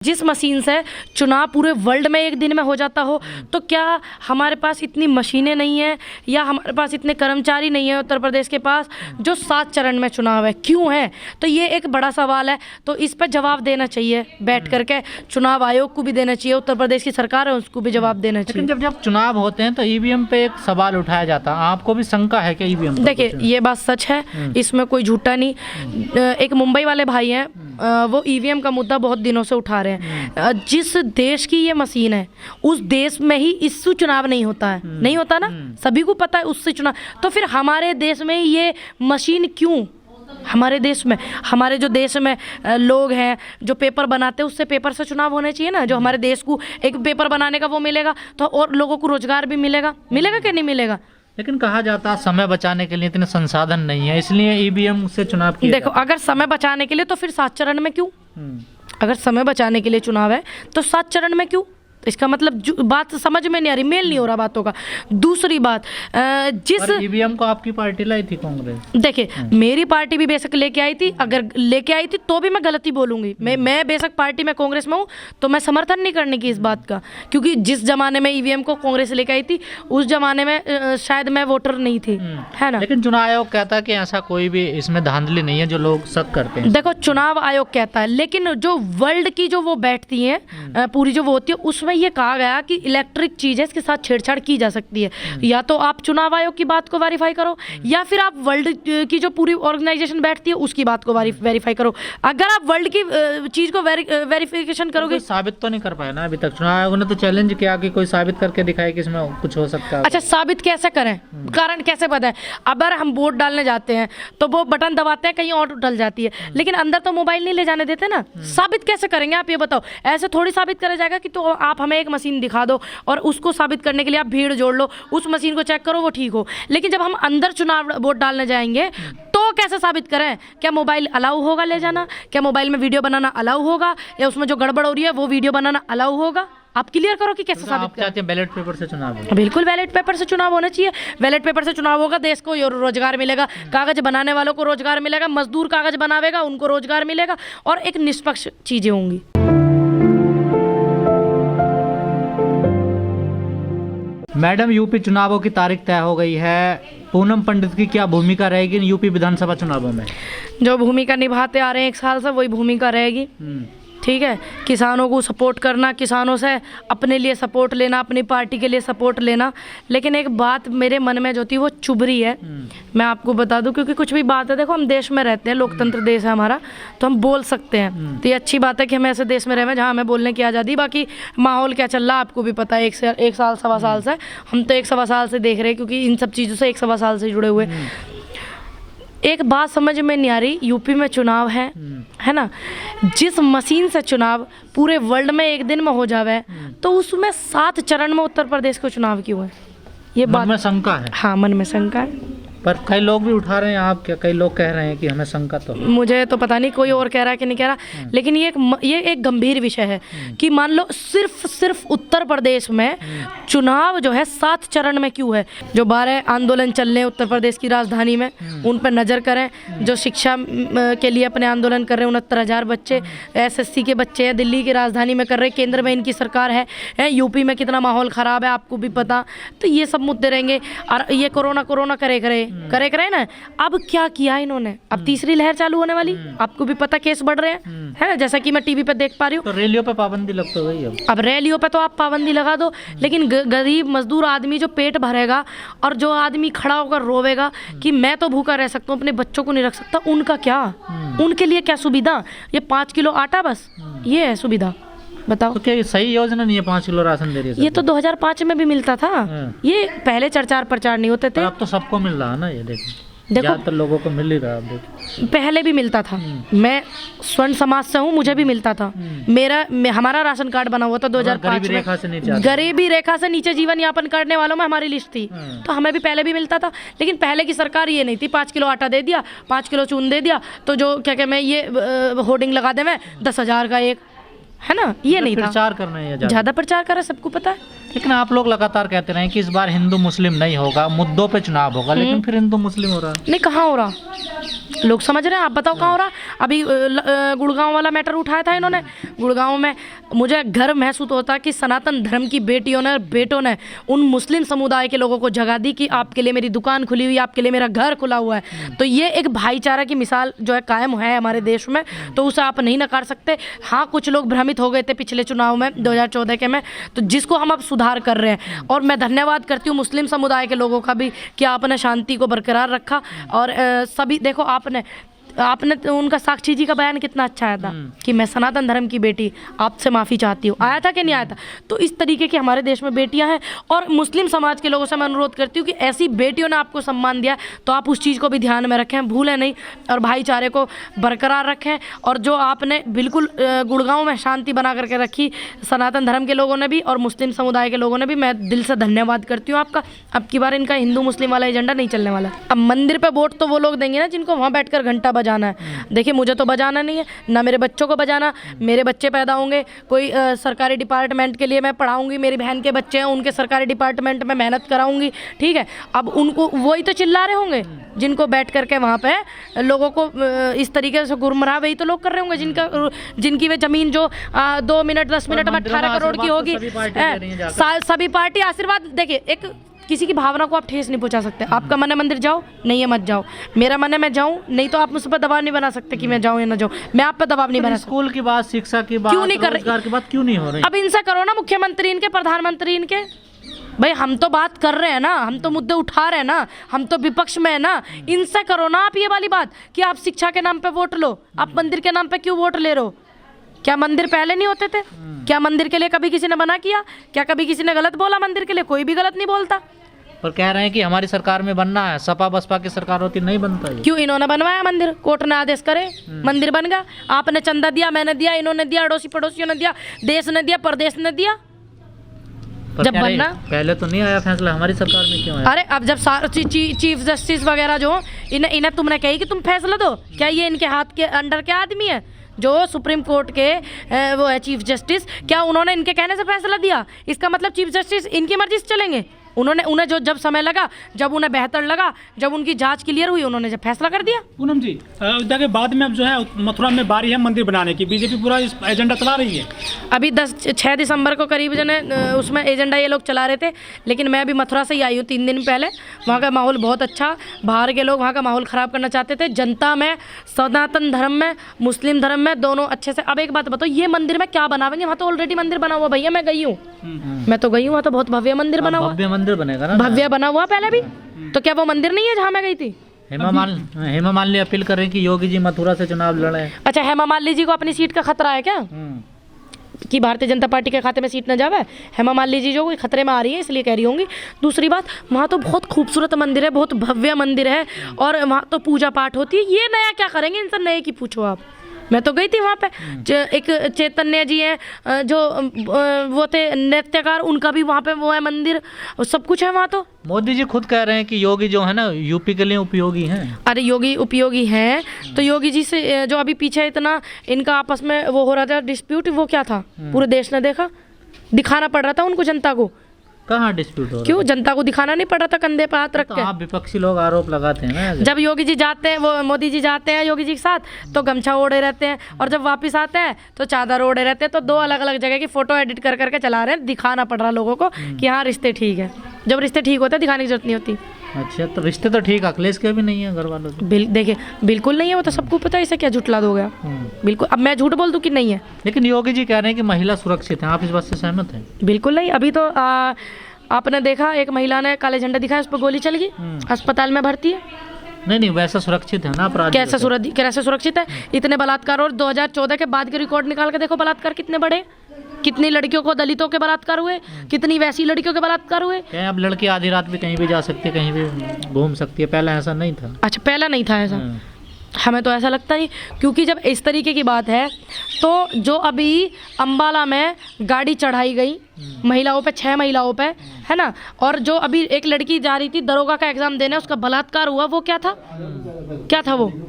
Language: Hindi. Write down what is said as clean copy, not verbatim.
जिस मशीन से चुनाव पूरे वर्ल्ड में एक दिन में हो जाता हो, तो क्या हमारे पास इतनी मशीनें नहीं है या हमारे पास इतने कर्मचारी नहीं है उत्तर प्रदेश के पास जो 7 चरण में चुनाव है? क्यों है? तो ये एक बड़ा सवाल है। तो इस पर जवाब देना चाहिए बैठ करके, चुनाव आयोग को भी देना चाहिए, उत्तर प्रदेश की सरकार है उसको भी जवाब देना चाहिए। लेकिन जब चुनाव होते हैं तो ईवीएम पे एक सवाल उठाया जाता है, आपको भी शंका है कि ईवीएम? देखिए, ये बात सच है, इसमें कोई झूठा नहीं। एक मुंबई वाले भाई हैं, वो ईवीएम का मुद्दा बहुत दिनों से उठा रहे हैं। जिस देश की ये मशीन है उस देश में ही इससे चुनाव नहीं होता है, नहीं होता ना, सभी को पता है उससे चुनाव। तो फिर हमारे देश में ये मशीन क्यों? हमारे देश में, हमारे जो देश में लोग हैं जो पेपर बनाते हैं, उससे पेपर से चुनाव होने चाहिए ना। जो हमारे देश को एक पेपर बनाने का वो मिलेगा तो और लोगों को रोजगार भी मिलेगा, मिलेगा कि नहीं मिलेगा? लेकिन कहा जाता है समय बचाने के लिए इतने संसाधन नहीं है, इसलिए ईवीएम से चुनाव किया देखो, अगर समय बचाने के लिए तो फिर 7 चरण में क्यों? अगर समय बचाने के लिए चुनाव है तो 7 चरण में क्यों? इसका मतलब बात समझ में नहीं आ रही, मेल नहीं हो रहा बातों का। दूसरी बात, जिस ईवीएम को आपकी पार्टी लाई थी कांग्रेस। देखिए, मेरी पार्टी भी बेशक लेके आई थी, अगर लेके आई थी तो भी मैं गलती बोलूंगी। मैं बेशक पार्टी में कांग्रेस में हूँ तो मैं समर्थन नहीं करने की इस बात का, क्योंकि जिस जमाने में ईवीएम को कांग्रेस लेके आई थी उस जमाने में शायद मैं वोटर नहीं थी, है ना। लेकिन चुनाव आयोग कहता है कि ऐसा कोई भी इसमें धांधली नहीं है जो लोग शक करते हैं। देखो, चुनाव आयोग कहता है, लेकिन जो वर्ल्ड की जो वो बैठती है पूरी जो वो होती है, उसमें ये कहा गया कि इलेक्ट्रिक चीज है, इसके साथ छेड़छाड़ की जा सकती है। या तो आप चुनाव आयोग की बात को वेरीफाई करो या फिर आप वर्ल्ड की जो पूरी ऑर्गेनाइजेशन बैठती है उसकी बात को वेरीफाई करो। अगर आप वर्ल्ड की चीज को वेरिफिकेशन करोगे, साबित तो नहीं कर पाए ना अभी तक। चुनाव आयोग ने तो चैलेंज किया कि कोई साबित करके दिखाए कि इसमें कुछ हो सकता है। अच्छा, साबित कैसे करें? कारण कैसे पता है? अगर हम वोट डालने जाते हैं तो वो बटन दबाते हैं, कहीं और डल जाती है, लेकिन अंदर तो मोबाइल नहीं ले जाने देते ना। साबित कैसे करेंगे आप, ये बताओ? ऐसे थोड़ी साबित करा जाएगा कि तो आप हमें एक मशीन दिखा दो और उसको साबित करने के लिए आप भीड़ जोड़ लो, उस मशीन को चेक करो, वो ठीक हो। लेकिन जब हम अंदर चुनाव वोट डालने जाएंगे तो कैसे साबित करें? क्या मोबाइल अलाउ होगा ले जाना? क्या मोबाइल में वीडियो बनाना अलाउ होगा? या उसमें जो गड़बड़ हो रही है वो वीडियो बनाना अलाउ होगा? आप क्लियर करो कि कैसे साबित करें। चाहते हैं बैलेट पेपर से चुनाव हो? बिल्कुल, बैलेट पेपर से चुनाव होना चाहिए। बैलेट पेपर से चुनाव होगा, देश को रोजगार मिलेगा, कागज बनाने वालों को रोजगार मिलेगा, मजदूर कागज बनावेगा उनको रोजगार मिलेगा और एक निष्पक्ष चीजें होंगी। मैडम, यूपी चुनावों की तारीख तय हो गई है, पूनम पंडित की क्या भूमिका रहेगी यूपी विधानसभा चुनावों में? जो भूमिका निभाते आ रहे हैं 1 साल से, वही भूमिका रहेगी। ठीक है, किसानों को सपोर्ट करना, किसानों से अपने लिए सपोर्ट लेना, अपनी पार्टी के लिए सपोर्ट लेना। लेकिन एक बात मेरे मन में जो थी वो चुभ रही है, मैं आपको बता दूं, क्योंकि कुछ भी बात है, देखो हम देश में रहते हैं, लोकतंत्र देश है हमारा, तो हम बोल सकते हैं। तो ये अच्छी बात है कि हम ऐसे देश में रहे जहाँ हमें बोलने की आज़ादी। बाकी माहौल क्या चल रहा है आपको भी पता है, 1 साल 1.25 साल से, हम तो 1.25 साल से देख रहे हैं, क्योंकि इन सब चीज़ों से 1.25 साल से जुड़े हुए। एक बात समझ में नहीं आ रही, यूपी में चुनाव है ना, जिस मशीन से चुनाव पूरे वर्ल्ड में एक दिन में हो जावे, तो उसमें 7 चरण में उत्तर प्रदेश को चुनाव क्यों है? ये बात में शंका है। हाँ, मन में शंका है, पर कई लोग भी उठा रहे हैं। आप क्या, कई लोग कह रहे हैं कि हमें शंका तो है। मुझे तो पता नहीं कोई और कह रहा है कि नहीं कह रहा, लेकिन ये एक गंभीर विषय है कि मान लो सिर्फ उत्तर प्रदेश में चुनाव जो है 7 चरण में क्यों है? जो 12 आंदोलन चल रहे हैं उत्तर प्रदेश की राजधानी में, उन पर नज़र करें। जो शिक्षा के लिए अपने आंदोलन कर रहे हैं 69,000 बच्चे, SSC के बच्चे हैं, दिल्ली की राजधानी में कर रहे हैं, केंद्र में इनकी सरकार है, यूपी में कितना माहौल ख़राब है आपको भी पता। तो ये सब मुद्दे रहेंगे। और ये कोरोना करे ना, अब क्या किया इन्होंने? अब तीसरी लहर चालू होने वाली, आपको भी पता, केस बढ़ रहे हैं, है ना, जैसा कि मैं टीवी पे देख पा रही हूँ। तो रैलियों पे पाबंदी लग तो गई। अब रैलियों पे तो आप पाबंदी लगा दो, लेकिन गरीब मजदूर आदमी जो पेट भरेगा और जो आदमी खड़ा होकर रोवेगा कि मैं तो भूखा रह सकता हूँ, अपने बच्चों को नहीं रख सकता, उनका क्या? उनके लिए क्या सुविधा? ये 5 किलो आटा बस, ये है सुविधा, बताओ। तो क्या ये सही योजना नहीं है? 5 किलो राशन दे रही है। ये तो 2005 में भी मिलता था, ये पहले चर्चा प्रचार नहीं होते थे। अब तो सबको मिल रहा है ना, ये देखो ज़्यादातर लोगों को मिल ही रहा है। पहले भी मिलता था, मैं स्वर्ण समाज से हूँ, मुझे भी मिलता था। हमारा राशन कार्ड बना हुआ था 2005 में। गरीबी रेखा से नीचे जीवन यापन करने वालों में हमारी लिस्ट थी, तो हमें भी पहले भी मिलता था। लेकिन पहले की सरकार ये नहीं थी, 5 किलो आटा दे दिया, 5 किलो चून दे दिया, तो जो क्या मैं ये होर्डिंग लगा दे, मैं 10,000 का एक, है ना, ये नहीं था। प्रचार करना है, ज़्यादा प्रचार करा, सबको पता है। लेकिन आप लोग लगातार कहते रहे कि इस बार हिंदू मुस्लिम नहीं होगा, मुद्दों पे चुनाव होगा, लेकिन फिर हिंदू मुस्लिम हो रहा है। नहीं, कहाँ हो रहा? लोग समझ रहे हैं? आप बताओ कहाँ हो रहा? अभी गुड़गांव वाला मैटर उठाया था इन्होंने। गुड़गांव में मुझे गर्व महसूस होता है कि सनातन धर्म की बेटियों ने और बेटों ने उन मुस्लिम समुदाय के लोगों को जगह दी कि आपके लिए मेरी दुकान खुली हुई है, आपके लिए मेरा घर खुला हुआ है। तो ये एक भाईचारा की मिसाल जो है कायम है हमारे देश में, तो उसे आप नहीं नकार सकते। हाँ, कुछ लोग भ्रमित हो गए थे पिछले चुनाव में 2014 के में, तो जिसको हम अब सुधार कर रहे हैं। और मैं धन्यवाद करती हूँ मुस्लिम समुदाय के लोगों का भी कि आपने शांति को बरकरार रखा। और सभी देखो, आपने तो उनका साक्षी जी का बयान कितना अच्छा आया था कि मैं सनातन धर्म की बेटी आपसे माफ़ी चाहती हूँ, आया था कि नहीं आया था? तो इस तरीके की हमारे देश में बेटियां हैं। और मुस्लिम समाज के लोगों से मैं अनुरोध करती हूँ कि ऐसी बेटियों ने आपको सम्मान दिया तो आप उस चीज़ को भी ध्यान में रखें, भूलें नहीं, और भाईचारे को बरकरार रखें। और जो आपने बिल्कुल गुड़गांव में शांति बना करके रखी, सनातन धर्म के लोगों ने भी और मुस्लिम समुदाय के लोगों ने भी, मैं दिल से धन्यवाद करती हूँ आपका। अब की बार इनका हिंदू मुस्लिम वाला एजेंडा नहीं चलने वाला। अब मंदिर पर वोट तो वो लोग देंगे ना जिनको वहाँ बैठकर घंटा बजाना है। देखिए, मुझे तो बजाना नहीं है, ना मेरे बच्चों को बजाना। मेरे बच्चे पैदा होंगे कोई सरकारी डिपार्टमेंट के लिए मैं पढ़ाऊंगी, मेरी बहन के बच्चे हैं उनके सरकारी डिपार्टमेंट में मेहनत कराऊंगी, ठीक है। अब उनको वही तो चिल्ला रहे होंगे जिनको बैठ करके वहाँ पे लोगों को इस तरीके से गुमराह वही तो लोग कर रहे होंगे जिनकी वे ज़मीन जो 2 मिनट 10 मिनट में 18 करोड़ की होगी। सभी पार्टी आशीर्वाद, देखिए, एक किसी की भावना को आप ठेस नहीं पहुंचा सकते। आपका मन है मंदिर जाओ, नहीं है मत जाओ। मेरा मन है मैं जाऊं, नहीं तो आप मुझ पर दबाव नहीं बना सकते कि मैं जाऊं या ना जाऊं। मैं आप पर दबाव नहीं बना सकता। स्कूल की बात, शिक्षा की बात, क्यों नहीं कर रोजगार की बात क्यों नहीं हो रही? अब इनसे करो ना, मुख्यमंत्री इनके, प्रधानमंत्री इनके। भाई हम तो बात कर रहे हैं ना, हम तो मुद्दे उठा रहे हैं ना, हम तो विपक्ष में है ना। इनसे करो ना आप ये वाली बात कि आप शिक्षा के नाम पे वोट लो, आप मंदिर के नाम पे क्यों वोट ले रहे हो? क्या मंदिर पहले नहीं होते थे? क्या मंदिर के लिए कभी किसी ने मना किया? क्या कभी किसी ने गलत बोला मंदिर के लिए? कोई भी गलत नहीं बोलता। पर कह रहे हैं कि हमारी सरकार में बनना है, सपा बसपा की सरकार होती नहीं बनता है। क्यों? इन्होंने बनवाया मंदिर, कोर्ट ने आदेश करे, मंदिर बन गया। आपने चंदा दिया, मैंने दिया, इन्होंने दिया, अड़ोसी पड़ोसियों ने दिया, देश ने दिया, प्रदेश ने दिया। जब बनना पहले तो नहीं आया फैसला, हमारी सरकार में क्यों आया? अरे अब जब चीफ जस्टिस वगैरह जो इन्हें तुमने कही कि तुम फैसला दो, क्या ये इनके हाथ के अंडर के आदमी है? जो सुप्रीम कोर्ट के वो है चीफ जस्टिस, क्या उन्होंने इनके कहने से फैसला दिया? इसका मतलब चीफ जस्टिस इनकी मर्जी से चलेंगे? उन्हें जो जब समय लगा, जब उन्हें बेहतर लगा, जब उनकी जांच क्लियर हुई, उन्होंने जब फैसला कर दिया। पूनम जी, अयोध्या के बाद में अब जो है मथुरा में बारी है मंदिर बनाने की, बीजेपी पूरा इस एजेंडा चला रही है। अभी 6 दिसंबर को करीब जो है उसमें एजेंडा ये लोग चला रहे थे, लेकिन मैं अभी मथुरा से ही आई हूँ 3 दिन पहले। वहाँ का माहौल बहुत अच्छा, बाहर के लोग वहाँ का माहौल ख़राब करना चाहते थे। जनता में, सनातन धर्म में, मुस्लिम धर्म में, दोनों अच्छे से। अब एक बात बताओ, ये मंदिर में क्या बनावेंगे? वहाँ तो ऑलरेडी मंदिर बना हुआ भैया, मैं गई हूँ, मैं तो गई हूँ, वहाँ तो बहुत भव्य मंदिर बना हुआ। भव्य मंदिर बनेगा ना, भव्य बना हुआ पहले भी। तो क्या वो मंदिर नहीं है जहाँ मैं गई थी? हेमा मालिनी अपील कर रहे हैं कि योगी जी मथुरा से चुनाव लड़े। अच्छा, हेमा मालिनी जी को अपनी सीट का खतरा है क्या कि भारतीय जनता पार्टी के खाते में सीट न जावे? हेमा मालिनी जी जो कोई खतरे में आ रही है इसलिए कह रही होंगी। दूसरी बात, वहाँ तो बहुत खूबसूरत मंदिर है, बहुत भव्य मंदिर है, और वहाँ तो पूजा पाठ होती है। ये नया क्या करेंगे? इनसे नए की पूछो आप। मैं तो गई थी वहाँ पे, एक चैतन्य जी हैं जो वो थे नृत्यकार, उनका भी वहाँ पे वो है मंदिर, सब कुछ है वहाँ तो। मोदी जी खुद कह रहे हैं कि योगी जो है ना यूपी के लिए उपयोगी हैं। अरे योगी उपयोगी हैं तो योगी जी से जो अभी पीछे इतना इनका आपस में वो हो रहा था डिस्प्यूट, वो क्या था? पूरे देश ने देखा, दिखाना पड़ रहा था उनको, जनता को। कहाँ डिस्प्यूट हो रहा? क्यों? जनता को दिखाना नहीं पड़ रहा था कंधे पे हाथ रख के? आप विपक्षी लोग आरोप लगाते हैं ना, जब योगी जी जाते हैं, वो मोदी जी जाते हैं योगी जी के साथ, तो गमछा ओढ़े रहते हैं, और जब वापस आते हैं तो चादर ओढ़े रहते हैं। तो 2 अलग अलग जगह की फोटो एडिट कर करके चला रहे हैं, दिखाना पड़ रहा लोगों को कि हाँ रिश्ते ठीक है। जब रिश्ते ठीक होते हैं दिखाने की जरूरत नहीं होती। अच्छा, तो रिश्ते तो ठीक अखिलेश के भी नहीं है घर वालों से। देखिए बिल्कुल नहीं है, वो तो सबको पता है, इसे क्या झुठला दो गया? बिल्कुल। अब मैं झूठ बोल दूं कि नहीं है? लेकिन योगी जी कह रहे हैं कि महिला सुरक्षित है, आप इस बात से सहमत हैं? बिल्कुल नहीं। अभी तो आपने देखा एक महिला ने काले झंडा दिखाया, उस पर गोली चल गई, अस्पताल में भर्ती है। नहीं, वैसा सुरक्षित है ना अपराधी? कैसे सुरक्षित है? इतने बलात्कार, और 2014 के बाद के रिकॉर्ड निकाल के देखो, बलात्कार कितने बड़े, कितनी लड़कियों को, दलितों के बलात्कार हुए, कितनी वैसी लड़कियों के बलात्कार हुए। अब लड़की आधी रात भी कहीं भी जा सकती है, कहीं भी घूम सकती है, पहले ऐसा नहीं था। अच्छा, पहले नहीं था ऐसा? हमें तो ऐसा लगता नहीं, क्योंकि जब इस तरीके की बात है तो जो अभी अंबाला में गाड़ी चढ़ाई गई महिलाओं पे, 6 महिलाओं पे, है ना, और जो अभी एक लड़की जा रही थी दरोगा का एग्जाम देने, उसका बलात्कार हुआ, वो क्या था? क्या था वो?